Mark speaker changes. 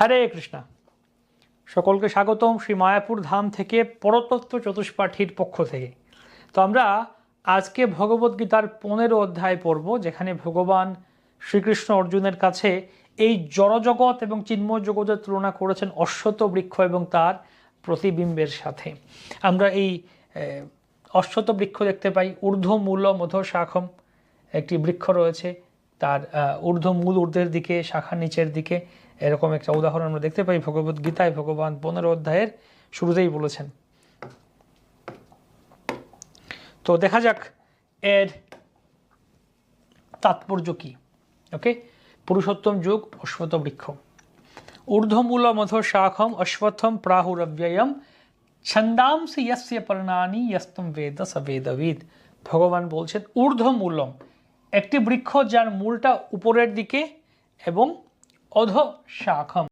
Speaker 1: হরে কৃষ্ণা। সকলকে স্বাগতম শ্রী মায়াপুর ধাম থেকে পরতত্ত্ব চতুষ্পাঠীর পক্ষ থেকে। তো আমরা আজকে ভগবদ্গীতার 15 অধ্যায় পড়ব, যেখানে ভগবান শ্রীকৃষ্ণ অর্জুনের কাছে এই জড়জগৎ এবং চিন্ময় জগতের তুলনা করেছেন অশ্বত্থ বৃক্ষ এবং তার প্রতিবিম্বের সাথে। আমরা এই অশ্বত্থ বৃক্ষ দেখতে পাই, ঊর্ধ্বমূল মধ্য শাখম, একটি বৃক্ষ রয়েছে, তার ঊর্ধ্বমূল ঊর্ধ্বের দিকে, শাখা নিচের দিকে, এরকম একটা উদাহরণ আমরা দেখতে পাই ভগবদ্গীতায়। ভগবান 15 অধ্যায়ের শুরুতেই বলেছেন। তো দেখা যাক এর তাৎপর্য কি। ওকে, পুরুষোত্তম যুগ অশ্বত্থ বৃক্ষ। ঊর্ধ্বমূল মধ্য শাখম অশ্বত্থম প্রাহুরব্যয়ম ছন্দাংসি ইয়স্য পর্ণানি ইয়স্তম বেদ স বেদবিদ। ভগবান বলছেন ঊর্ধ্বমূলম, একটি বৃক্ষ যার মূলটা উপরের দিকে, এবং অধ শাখম